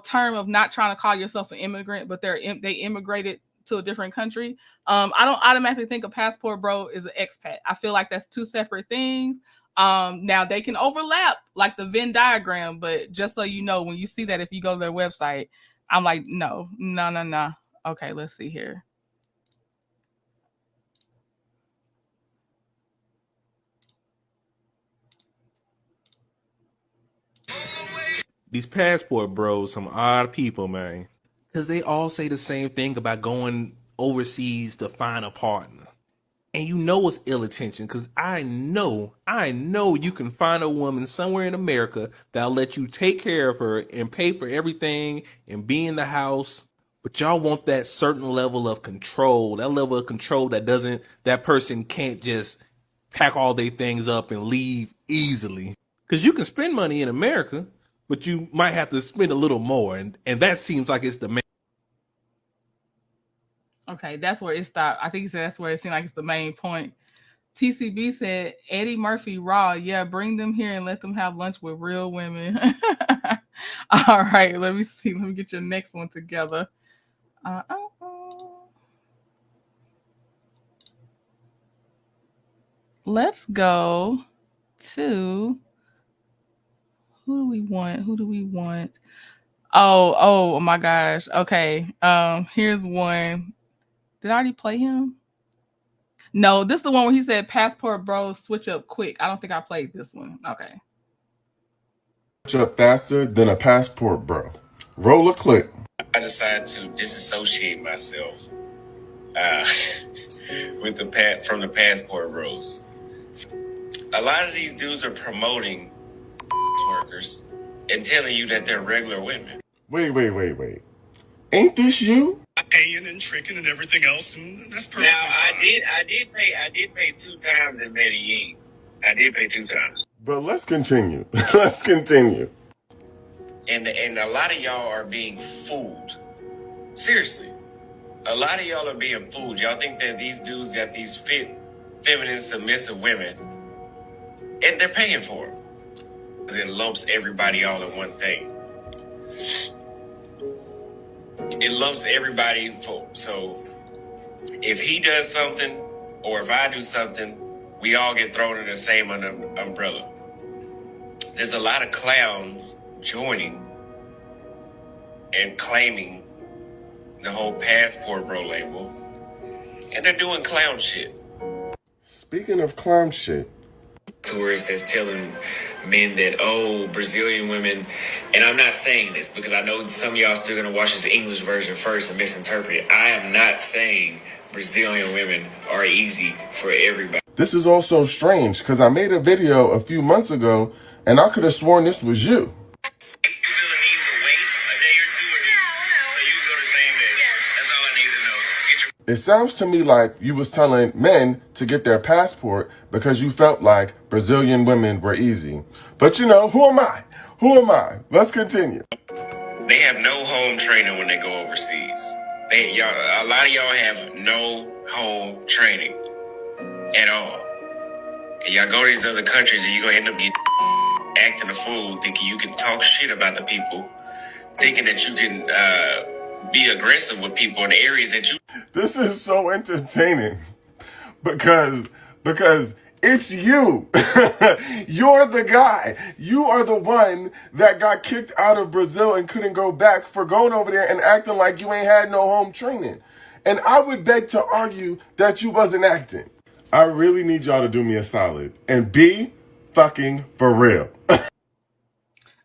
term of not trying to call yourself an immigrant, but they immigrated to a different country. I don't automatically think a passport bro is an expat. I feel like that's two separate things. Now they can overlap like the Venn diagram, but just so you know, when you see that, if you go to their website, I'm like, no. Okay, let's see here. These passport bros, some odd people, man. Because they all say the same thing about going overseas to find a partner. And you know it's ill-intentioned, because I know you can find a woman somewhere in America that'll let you take care of her and pay for everything and be in the house. But y'all want that certain level of control, that person can't just pack all their things up and leave easily. Because you can spend money in America, but you might have to spend a little more, and that seems like it's the main. Okay, that's where it stopped. I think he said that's where it seemed like it's the main point. TCB said, Eddie Murphy raw. Yeah, bring them here and let them have lunch with real women. All right, let me see. Let me get your next one together. Let's go to... Who do we want? Oh my gosh. Okay. Here's one. Did I already play him? No, this is the one where he said passport bros switch up quick. I don't think I played this one. Okay. Switch up faster than a passport bro. Roll a clip. I decided to disassociate myself with from the passport bros. A lot of these dudes are promoting workers and telling you that they're regular women. Wait. Ain't this you? Paying and tricking and everything else, and that's perfect. Now I did pay 2 times in Medellin. I did pay 2 times. But let's continue. And a lot of y'all are being fooled. Seriously. A lot of y'all are being fooled. Y'all think that these dudes got these fit, feminine, submissive women, and they're paying for them. It lumps everybody all in one thing. It lumps everybody for. So if he does something or if I do something, we all get thrown in the same umbrella. There's a lot of clowns joining and claiming the whole passport bro label, and they're doing clown shit. Speaking of clown shit, Tourists that's telling men that, oh, Brazilian women, and I'm not saying this because I know some of y'all still gonna watch this English version first and misinterpret it. I am not saying Brazilian women are easy for everybody. this is also strange because I made a video a few months ago and I could have sworn this was you. It sounds to me like you was telling men to get their passport because you felt like Brazilian women were easy. But you know, who am I? Let's continue. They have no home training when they go overseas. A lot of y'all have no home training at all. And y'all go to these other countries and you're gonna end up acting a fool, thinking you can talk shit about the people, thinking that you can be aggressive with people in the areas that you. This is so entertaining because it's you. You're the guy. You are the one that got kicked out of Brazil and couldn't go back for going over there and acting like you ain't had no home training. And I would beg to argue that you wasn't acting. I really need y'all to do me a solid and be fucking for real.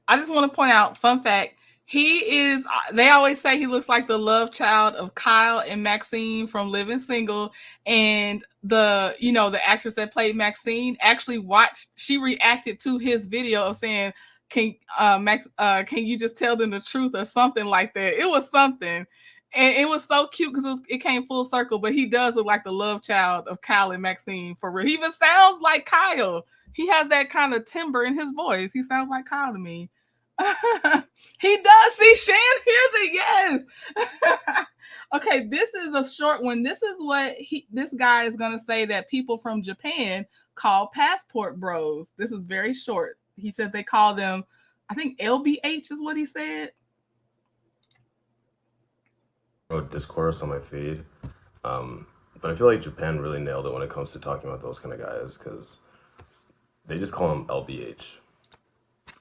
I just want to point out, fun fact, they always say he looks like the love child of Kyle and Maxine from Living Single. And the actress that played Maxine actually she reacted to his video of saying, can you just tell them the truth or something like that? It was something. And it was so cute because it came full circle, but he does look like the love child of Kyle and Maxine for real. He even sounds like Kyle. He has that kind of timbre in his voice. He sounds like Kyle to me. He does. See, Shan hears it. Yes. Okay, this is a short one. This is what this guy is going to say that people from Japan call passport bros. This is very short. He says they call them, I think LBH is what he said. Discourse on my feed, but I feel like Japan really nailed it when it comes to talking about those kind of guys, because they just call them LBH,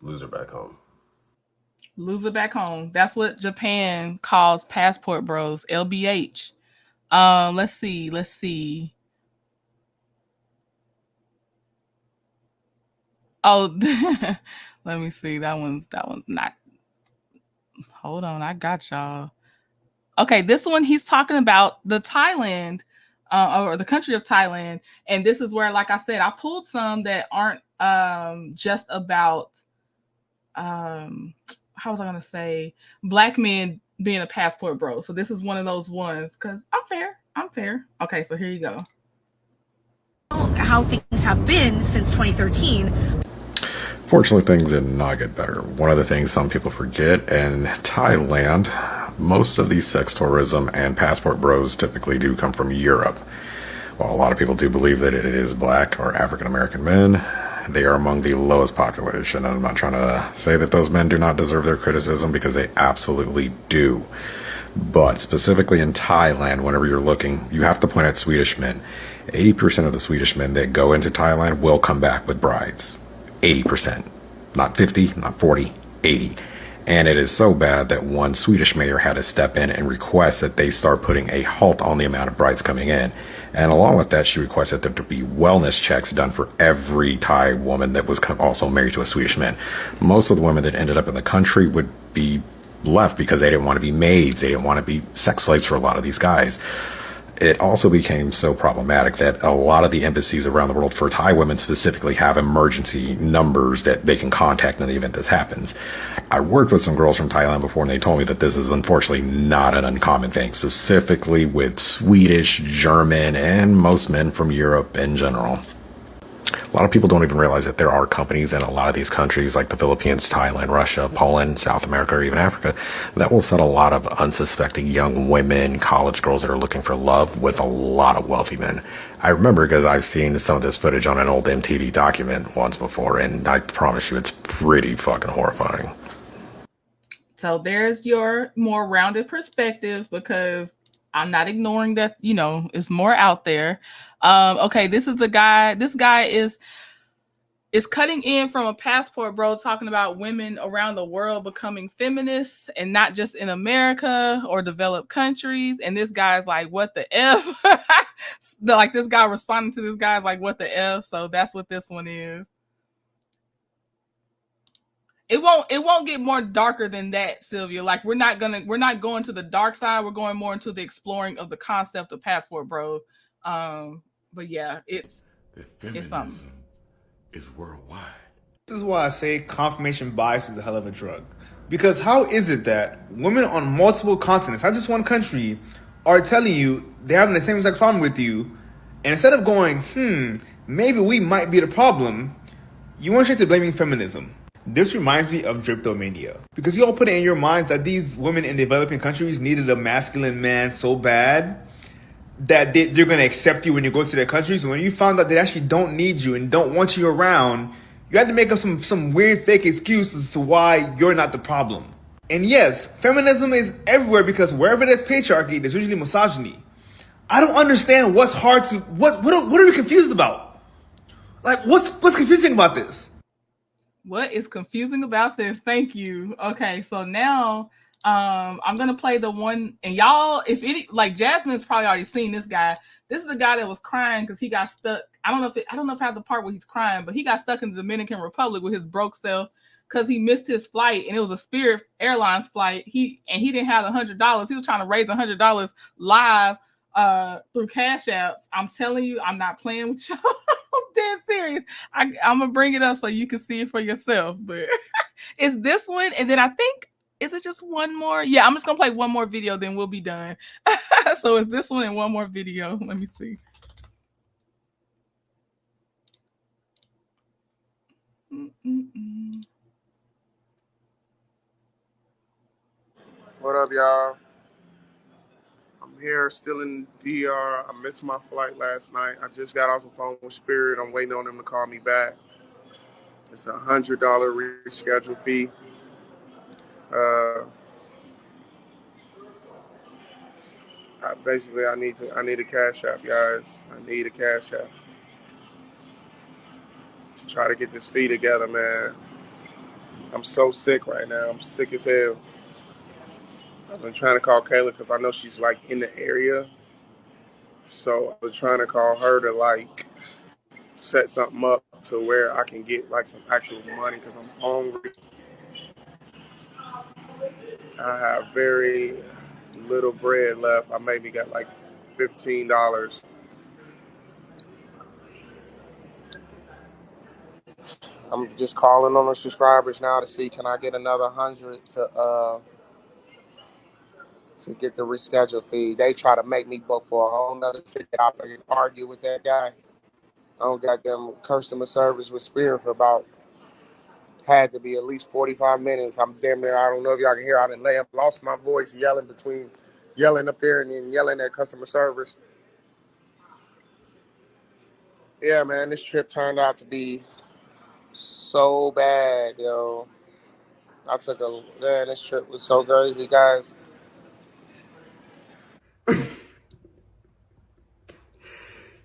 loser back home. Loser back home. That's what Japan calls passport bros, LBH. Let's see. Oh, let me see. That one's not. Hold on, I got y'all. Okay, this one he's talking about the Thailand, or the country of Thailand, and this is where, like I said, I pulled some that aren't just about how was I gonna say black men being a passport bro. So this is one of those ones because I'm fair. Okay, so here you go. How things have been since 2013. Fortunately, things did not get better. One of the things some people forget, in Thailand, most of these sex tourism and passport bros typically do come from Europe. While a lot of people do believe that it is black or African American men, they are among the lowest population. And I'm not trying to say that those men do not deserve their criticism, because they absolutely do. But specifically in Thailand, whenever you're looking, you have to point at Swedish men. 80% of the Swedish men that go into Thailand will come back with brides. 80%. Not 50, not 40, 80. And it is so bad that one Swedish mayor had to step in and request that they start putting a halt on the amount of brides coming in. And along with that, she requested there to be wellness checks done for every Thai woman that was also married to a Swedish man. Most of the women that ended up in the country would be left because they didn't want to be maids. They didn't want to be sex slaves for a lot of these guys. It also became so problematic that a lot of the embassies around the world for Thai women specifically have emergency numbers that they can contact in the event this happens. I worked with some girls from Thailand before, and they told me that this is unfortunately not an uncommon thing, specifically with Swedish, German, and most men from Europe in general. A lot of people don't even realize that there are companies in a lot of these countries like the Philippines, Thailand, Russia, Poland, South America, or even Africa that will set a lot of unsuspecting young women, college girls that are looking for love with a lot of wealthy men. I remember because I've seen some of this footage on an old MTV document once before, and I promise you it's pretty fucking horrifying. So there's your more rounded perspective, because I'm not ignoring that, it's more out there. Okay, this is the guy. This guy is cutting in from a passport bro, talking about women around the world becoming feminists, and not just in America or developed countries. And this guy's like, what the F? Like, this guy responding to this guy's like, what the F? So that's what this one is. It won't get more darker than that, Sylvia. Like, we're not going to the dark side. We're going more into the exploring of the concept of passport bros. But yeah, it's something. Is worldwide. This is why I say confirmation bias is a hell of a drug. Because how is it that women on multiple continents, not just one country, are telling you they're having the same exact problem with you, and instead of going, maybe we might be the problem, you went straight to blaming feminism. This reminds me of Driptomania. Because you all put it in your minds that these women in developing countries needed a masculine man so bad that they're going to accept you when you go to their countries. And when you found out they actually don't need you and don't want you around, you had to make up some weird fake excuse as to why you're not the problem. And yes, feminism is everywhere because wherever there's patriarchy, there's usually misogyny. I don't understand what's hard to what are we confused about? Like what's confusing about this? What is confusing about this? Thank you. Okay, so now I'm gonna play the one, and y'all, if any, like Jasmine's probably already seen this guy. This is the guy that was crying because he got stuck. I don't know if it has the part where he's crying, but he got stuck in the Dominican Republic with his broke self because he missed his flight, and it was a Spirit Airlines flight. He didn't have $100. He was trying to raise $100 live through CashApps. I'm telling you, I'm not playing with y'all. I'm dead serious. I'm gonna bring it up so you can see it for yourself. But it's this one, and then I think, is it just one more? Yeah, I'm just gonna play one more video, then we'll be done. So it's this one and one more video. Let me see. What up, y'all? I'm here still in DR. I missed my flight last night. I just got off the phone with Spirit. I'm waiting on them to call me back. It's a $100 reschedule fee. Basically, I need a Cash App, guys. I need a Cash App to try to get this fee together, man. I'm so sick right now. I'm sick as hell. I've been trying to call Kayla because I know she's like in the area. So I was trying to call her to like set something up to where I can get like some actual money because I'm hungry. I have very little bread left. I maybe got like $15. I'm just calling on the subscribers now to see can I get another 100 to get the reschedule fee. They try to make me book for a whole nother ticket. I can argue with that guy. I don't got them customer service with Spirit for about had to be at least 45 minutes. I'm damn near, I don't know if y'all can hear, I lost my voice yelling up there and then yelling at customer service. Yeah, man, this trip turned out to be so bad, yo. This trip was so crazy, guys.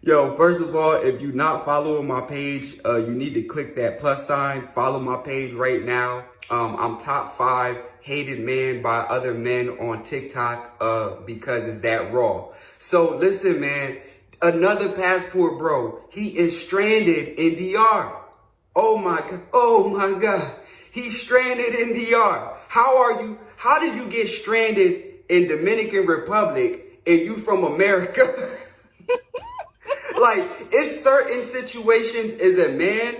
Yo, first of all, if you're not following my page, you need to click that plus sign. Follow my page right now. I'm top 5 hated man by other men on TikTok because it's that raw. So listen, man, another passport bro. He is stranded in DR. Oh my God. He's stranded in DR. How did you get stranded in Dominican Republic and you from America? Like, it's certain situations as a man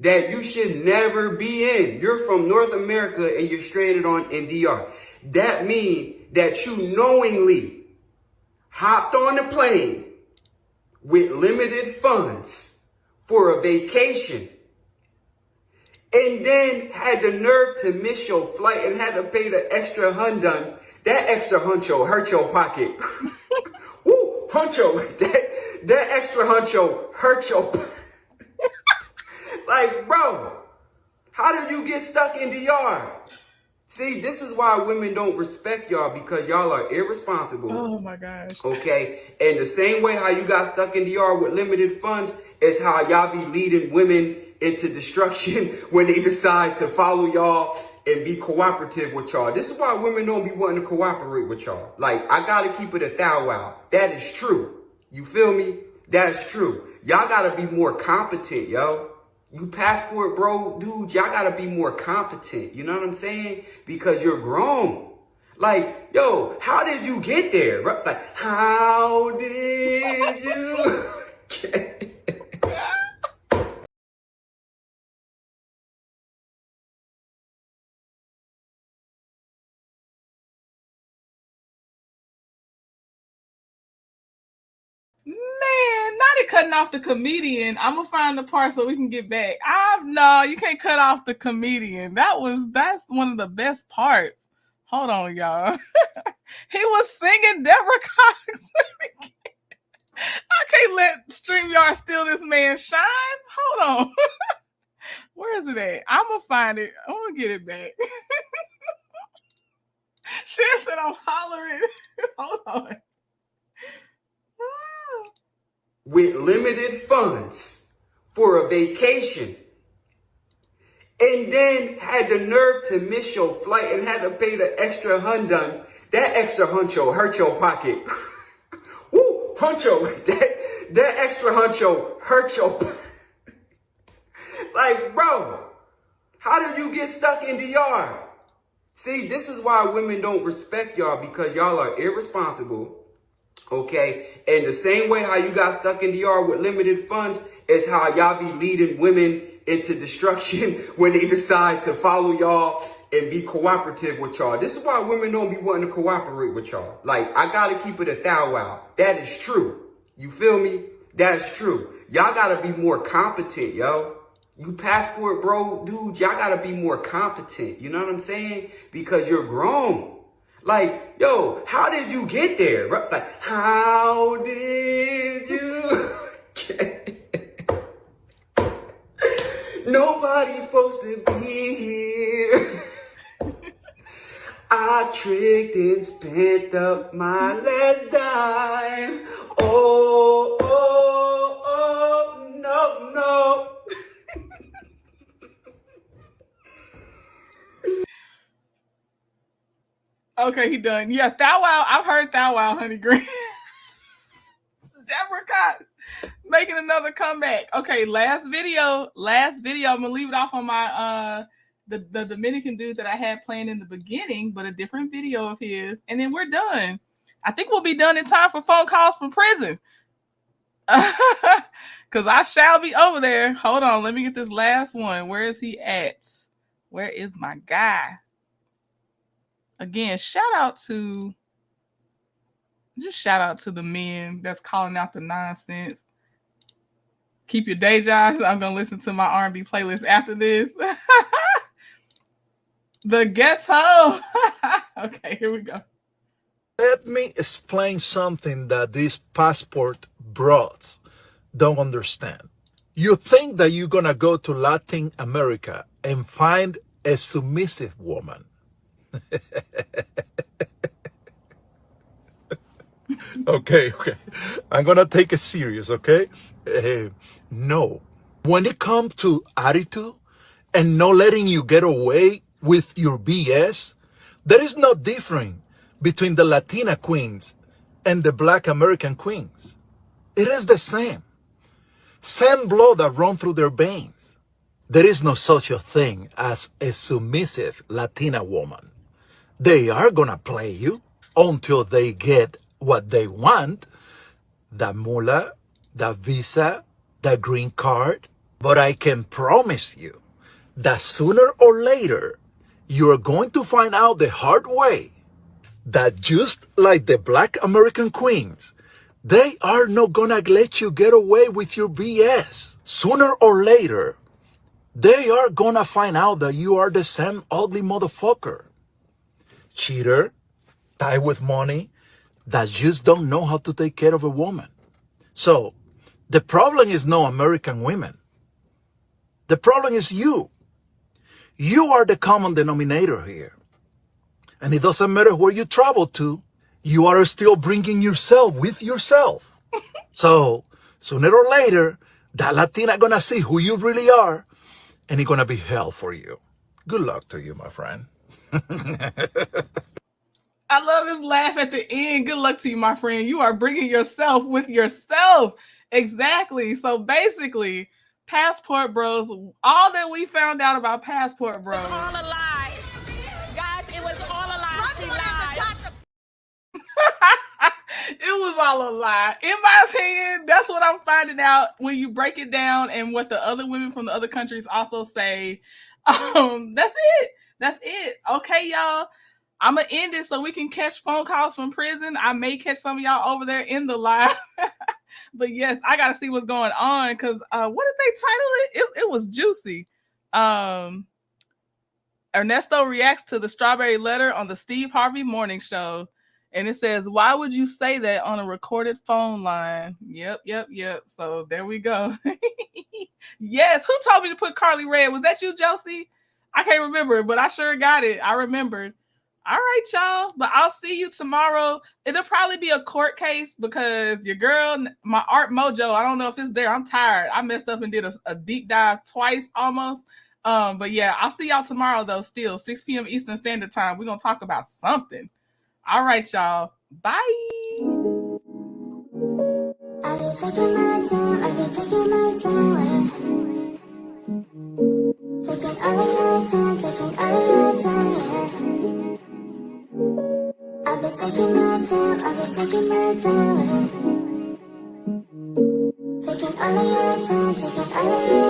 that you should never be in. You're from North America and you're stranded in DR. That means that you knowingly hopped on a plane with limited funds for a vacation and then had the nerve to miss your flight and had to pay the extra $100. That extra huncho hurt your pocket. Woo, huncho, that extra huncho hurt your like, bro, how did you get stuck in DR? See, this is why women don't respect y'all, because y'all are irresponsible. Oh my gosh. Okay. And the same way how you got stuck in DR with limited funds is how y'all be leading women into destruction when they decide to follow y'all and be cooperative with y'all. This is why women don't be wanting to cooperate with y'all. Like, I gotta keep it a thou wow. That is true. You feel me? That's true. Y'all gotta be more competent, yo. You passport bro dudes, y'all gotta be more competent. You know what I'm saying? Because you're grown. Like, yo, how did you get there? Bro? Like, how did you get Man, not it cutting off the comedian. I'm gonna find the part so we can get back. No, you can't cut off the comedian. That's one of the best parts. Hold on, y'all. He was singing Deborah Cox. I can't let StreamYard steal this man's shine. Hold on. Where is it at? I'm gonna find it. I'm gonna get it back. Shan said I'm hollering. Hold on. With limited funds for a vacation, and then had the nerve to miss your flight and had to pay the extra $100. That extra huncho hurt your pocket. Woo, huncho, that extra huncho hurt your pocket. Like, bro, how did you get stuck in the yard? See, this is why women don't respect y'all, because y'all are irresponsible. Okay, and the same way how you got stuck in the yard with limited funds is how y'all be leading women into destruction when they decide to follow y'all and be cooperative with y'all. This is why women don't be wanting to cooperate with y'all. Like, I gotta keep it a thou wow. That is true. You feel me? That's true. Y'all gotta be more competent, yo. You passport bro dudes, y'all gotta be more competent. You know what I'm saying? Because you're grown. Like, yo, how did you get there? Like, how did you get Nobody's supposed to be here. I tricked and spent up my last dime. Oh, oh, oh, no, no. Okay, he done. Yeah, Thou Wow. I've heard Thou Wow, Honey Green. Deborah Cox making another comeback. Okay, last video. I'm gonna leave it off on my the Dominican dude that I had playing in the beginning, but a different video of his, and then we're done. I think we'll be done in time for phone calls from prison. Because I shall be over there. Hold on, let me get this last one. Where is he at? Where is my guy? Again, shout out to the men that's calling out the nonsense. Keep your day jobs. I'm gonna listen to my R&B playlist after this. The ghetto. Okay, here we go. Let me explain something that these passport bros don't understand. You think that you're gonna go to Latin America and find a submissive woman. Okay. I'm gonna take it serious, okay? No. When it comes to attitude and not letting you get away with your BS, there is no difference between the Latina queens and the Black American queens. It is the same. Same blood that runs through their veins. There is no such a thing as a submissive Latina woman. They are gonna play you until they get what they want, the moolah, the visa, the green card. But I can promise you that sooner or later, you're going to find out the hard way that just like the Black American queens, they are not gonna let you get away with your BS. Sooner or later, they are gonna find out that you are the same ugly motherfucker. Cheater, tied with money, that just don't know how to take care of a woman. So, the problem is no American women. The problem is you. You are the common denominator here. And it doesn't matter where you travel to, you are still bringing yourself with yourself. So, sooner or later, that Latina gonna see who you really are, and it's gonna be hell for you. Good luck to you, my friend. I love his laugh at the end. Good luck to you, my friend. You are bringing yourself with yourself. Exactly. So basically, passport bros, all that we found out about passport bros. All a lie. Guys, it was all a lie. She lied. It was all a lie. In my opinion, that's what I'm finding out when you break it down and what the other women from the other countries also say. That's it. That's it. Okay, y'all. I'm going to end it so we can catch phone calls from prison. I may catch some of y'all over there in the live. But yes, I got to see what's going on because what did they title it? It was juicy. Ernesto reacts to the strawberry letter on the Steve Harvey Morning Show. And it says, why would you say that on a recorded phone line? Yep. So there we go. Yes. Who told me to put Carly Red? Was that you, Josie? I can't remember, but I sure got it. I remembered. All right, y'all. But I'll see you tomorrow. It'll probably be a court case because your girl, my art mojo, I don't know if it's there. I'm tired. I messed up and did a deep dive twice almost. But yeah, I'll see y'all tomorrow though. Still 6 p.m. Eastern Standard Time. We're gonna talk about something. All right, y'all. Bye. I've been taking my time. I've been taking my time. Taking all of your time. Taking all of your time. I've been taking my time. I've been taking my time. Taking all of your time. Taking all of your